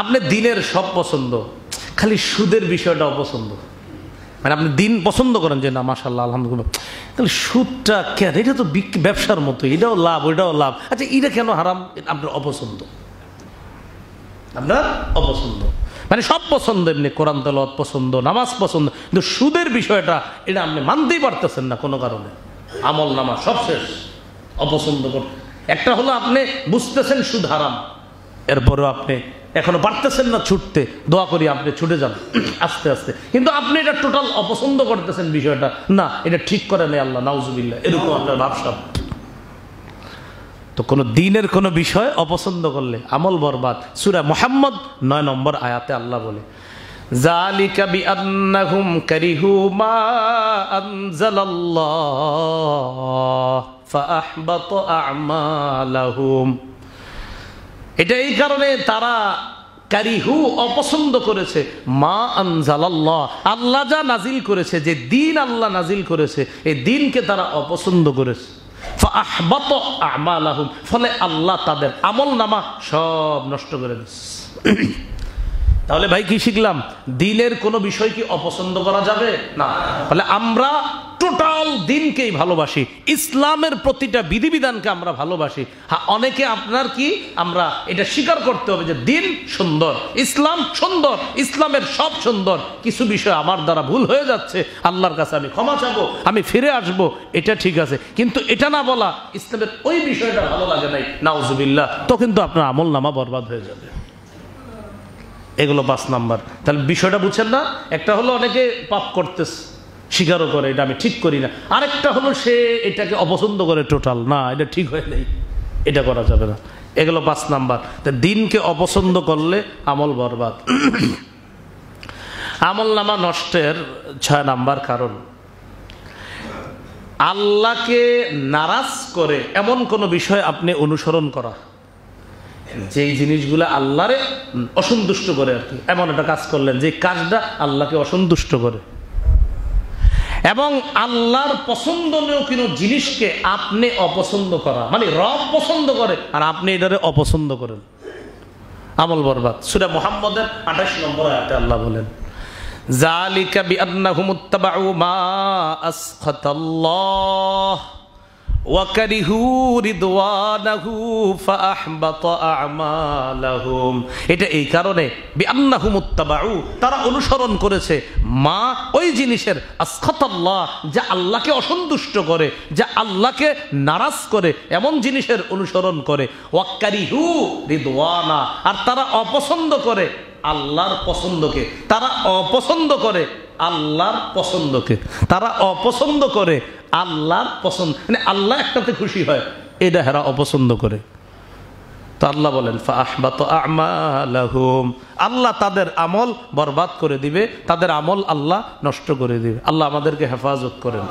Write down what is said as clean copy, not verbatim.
আপনি দিনের সব পছন্দ, খালি সুদের বিষয়টা অপছন্দ। মানে আপনি দিন পছন্দ করেন যে না মাশাআল্লাহ আলহামদুলিল্লাহ, তাহলে সুদটা কেন? এটা তো ব্যবসার মতো, এটাও লাভ ওইটাও লাভ, আচ্ছা এটা কেন হারাম? আপনার অপছন্দ, আপনার অপছন্দ। মানে সব পছন্দ, এমনি কোরআন তেলাওয়াত পছন্দ, নামাজ পছন্দ, কিন্তু সুদের বিষয়টা এটা আপনি মানতেই পারতেছেন না কোনো কারণে। আমল নামা সব শেষ, অপছন্দ করতে। একটা হলো আপনি বুঝতেছেন সুদ হারাম, এরপরেও আপনি এখনো পারতেছেন না ছুটতে, দোয়া করি আপনি ছুটে যান আস্তে আস্তে, কিন্তু আপনি এটা টোটাল অপছন্দ করতেছেন বিষয়টা, না এটা ঠিক করে নেই আল্লাহ, নাউজুবিল্লাহ, এরকম আপনার ভাবসাব। তো কোনো দিনের কোনো বিষয় অপছন্দ করলে আমল বরবাদ। সূরা মুহাম্মদ 9 নম্বর আয়াতে আল্লাহ বলে, যালিকা বিআন্নাহুম কারিহু মা আনজালাল্লাহ ফাআহবাতা আ'মালাহুম। এটা এই কারণে তারা কারিহু অপছন্দ করেছে, মা আনজালাল্লাহ আল্লাহ যা নাজিল করেছে, যে দিন আল্লাহ নাজিল করেছে, এই দিনকে তারা অপছন্দ করেছে। ফাআহবাতা আ'মালাহুম, ফলে আল্লাহ তাদের আমল নামা সব নষ্ট করে দিচ্ছে। তাহলে ভাই কি শিখলাম? দিনের কোনো বিষয় কি অপছন্দ করা যাবে না। ফলে আমরা টোটাল দিনকেই ভালোবাসি, ইসলামের প্রতিটা বিধিবিধানকে আমরা ভালোবাসি। হ্যাঁ, অনেকে আপনার কি আমরা এটা স্বীকার করতে হবে যে দিন সুন্দর, ইসলাম সুন্দর, ইসলামের সব সুন্দর, কিছু বিষয় আমার দ্বারা ভুল হয়ে যাচ্ছে, আল্লাহর কাছে আমি ক্ষমা চাবো, আমি ফিরে আসব, এটা ঠিক আছে, কিন্তু এটা না বলা ইসলামের ওই বিষয়টা ভালো লাগে নাই, নাউজুবিল্লাহ, তো কিন্তু আপনার আমল নামা বরবাদ হয়ে যাবে। এগুলো 5 নাম্বার। তাহলে বিষয়টা বুঝছেন না? একটা হলো অনেকে পাপ করতেছে, স্বীকারও করে এটা আমি ঠিক করি না, আরেকটা হলো সে এটাকে অপছন্দ করে টোটাল, না এটা ঠিক হয়ে নেই, এটা করা যাবে না। এগুলো 5 নাম্বার। তা দিনকে অপছন্দ করলে আমল বরবাদ। আমল নামা নষ্টের 6 নাম্বার কারণ, আল্লাহকে নারাজ করে এমন কোন বিষয় আপনি অনুসরণ করা, যেই জিনিসগুলো আল্লাহরে অসন্তুষ্ট করে আর কি, এমন একটা কাজ করলেন যে কাজটা আল্লাহকে অসন্তুষ্ট করে, এবং আল্লাহর পছন্দনীয় কোনো জিনিসকে আপনি অপছন্দ করা, মানে রব পছন্দ করে আর আপনি এটারে অপছন্দ করেন, আমল বরবাদ। সূরা মুহাম্মদের 28 নম্বর আয়াতে আল্লাহ বলেন, যালিকা বিআন্নাহুম ইত্তাবাউ মা আসখাতাল্লাহ ওয়া কারিহু রিদওয়ানাহু ফাআহবাতা আ'মালাহুম। এটা এই কারণে বিআন্নাহুম ইত্তাবাউ, তারা অনুসরণ করেছে, মা ওই জিনিসের, আসখাতাল্লাহ যা আল্লাহকে অসন্তুষ্ট করে, যা আল্লাহকে নারাজ করে, এমন জিনিসের অনুসরণ করে, ওয়া কারিহু রিদওয়ানা, আর তারা অপছন্দ করে আল্লাহর পছন্দকে, তারা অপছন্দ করে আল্লাহর পছন্দকে, তারা অপছন্দ করে আল্লাহর পছন্দ, মানে আল্লাহ একটাতে খুশি হয়, এটা হেরা অপছন্দ করে। তো আল্লাহ বলেন ফাআহবাতা আ'মালাহুম, আল্লাহ তাদের আমল বরবাদ করে দিবে, তাদের আমল আল্লাহ নষ্ট করে দিবে। আল্লাহ আমাদেরকে হেফাজত করেন।